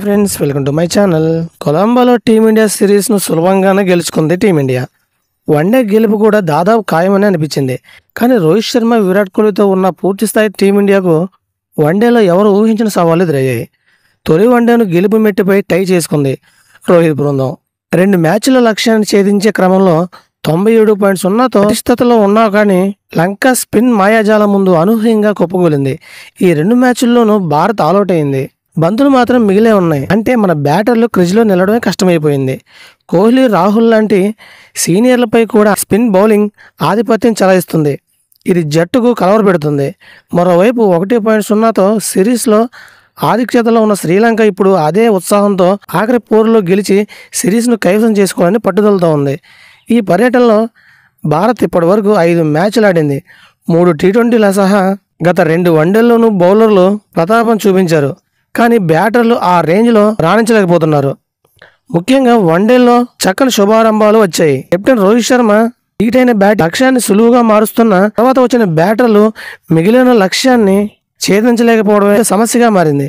Friends welcome to my channel. కొలంబోలో team india సిరీస్ను సులభంగానే గెలుచుకుంది టీమిండియా. వన్డే గెలుపు కూడా దాదాపు ఖాయమని అనిపించింది. కానీ రోహిత్ శర్మ, విరాట్ కోహ్లీతో ఉన్న పూర్తిస్థాయి టీమిండియాకు వన్డేలో ఎవరు ఊహించిన సవాళ్లు ఎదురయ్యాయి. తొలి వన్డేను గెలుపు మెట్టిపై టై చేసుకుంది రోహిత్ బృందం. 2 మ్యాచ్ల లక్ష్యాన్ని ఛేదించే క్రమంలో 97.0తో పరిస్థితుల్లో ఉన్నా కానీ లంక స్పిన్ మాయాజాలం ముందు అనూహ్యంగా కుప్పకూలింది. ఈ 2 మ్యాచ్ల్లోనూ భారత్ ఆల్అౌట్ అయింది. బంతులు మాత్రం మిగిలే ఉన్నాయి. అంటే మన బ్యాటర్లు క్రిజ్లో నిలవడమే కష్టమైపోయింది. కోహ్లీ, రాహుల్ లాంటి సీనియర్లపై కూడా స్పిన్ బౌలింగ్ ఆధిపత్యం చెలాయిస్తుంది. ఇది జట్టుకు కలవరపెడుతుంది. మరోవైపు 1.0తో సిరీస్లో ఆధిక్యతలో ఉన్న శ్రీలంక ఇప్పుడు అదే ఉత్సాహంతో ఆఖరి పోరులో గెలిచి సిరీస్ను కైవసం చేసుకోవాలని పట్టుదలతో ఉంది. ఈ పర్యటనలో భారత్ ఇప్పటి వరకు 5 మ్యాచ్లు ఆడింది. 3 టీ20ల సహా గత 2 వన్డేల్లోనూ బౌలర్లు ప్రతాపం చూపించారు. కానీ బ్యాటర్లు ఆ రేంజ్లో రాణించలేకపోతున్నారు. ముఖ్యంగా వన్డేల్లో చక్కని శుభారంభాలు వచ్చాయి. కెప్టెన్ రోహిత్ శర్మ ధీటైన బ్యాట్ లక్ష్యాన్ని సులువుగా మారుస్తున్న తర్వాత వచ్చిన బ్యాటర్లు మిగిలిన లక్ష్యాన్ని ఛేదించలేకపోవడమే సమస్యగా మారింది.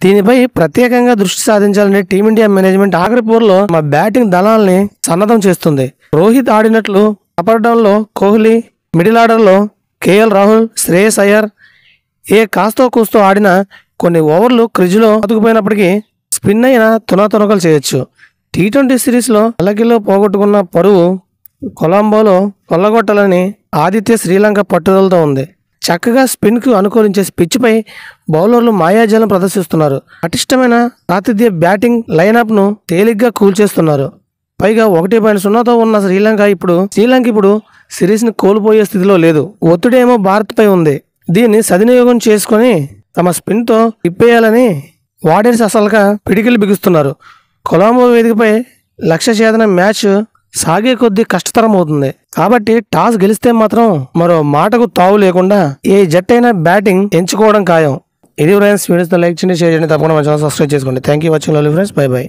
దీనిపై ప్రత్యేకంగా దృష్టి సాధించాలని టీమిండియా మేనేజ్మెంట్ ఆఖరి పోరులో తమ బ్యాటింగ్ దళాల్ని సన్నద్ధం చేస్తుంది. రోహిత్ ఆడినట్లు అప్పర్ డౌన్లో కోహ్లీ, మిడిల్ ఆర్డర్లో కేఎల్ రాహుల్, శ్రేయస్ అయ్యర్ కాస్తో కూస్తో ఆడిన కొన్ని ఓవర్లు క్రిజ్లో అతుకుపోయినప్పటికీ స్పిన్ అయిన తునాతునకలు చేయొచ్చు. టీ20 సిరీస్లో అలకిలో పోగొట్టుకున్న పరువు కొలంబోలో కొల్లగొట్టాలని ఆదిత్య శ్రీలంక పట్టుదలతో ఉంది. చక్కగా స్పిన్కు అనుకూలించే పిచ్పై బౌలర్లు మాయాజాలం ప్రదర్శిస్తున్నారు. పటిష్టమైన ప్రాతిథ్య బ్యాటింగ్ లైనప్ను తేలిగ్గా కూల్చేస్తున్నారు. పైగా 1.0తో ఉన్న శ్రీలంక ఇప్పుడు సిరీస్ని కోల్పోయే స్థితిలో లేదు. ఒత్తిడేమో భారత్పై ఉంది. దీన్ని సద్వినియోగం చేసుకొని తమ స్పిన్తో తిప్పేయాలని వారియర్స్ అసలుగా పిడికిలు బిగుస్తున్నారు. కొలంబో వేదికపై లక్ష్య ఛేదన మ్యాచ్ సాగే కొద్దీ కష్టతరం అవుతుంది. కాబట్టి టాస్ గెలిస్తే మాత్రం మరో మాటకు తావు లేకుండా ఏ జట్టైనా బ్యాటింగ్ ఎంచుకోవడం ఖాయం. ఇది ఫ్రెండ్స్, వీడియోస్ లైక్ చేయండి, షేర్ చేయండి, తప్పకుండా మన ఛానల్ సబ్స్క్రైబ్ చేసుకోండి. Thank you watching friends. By by.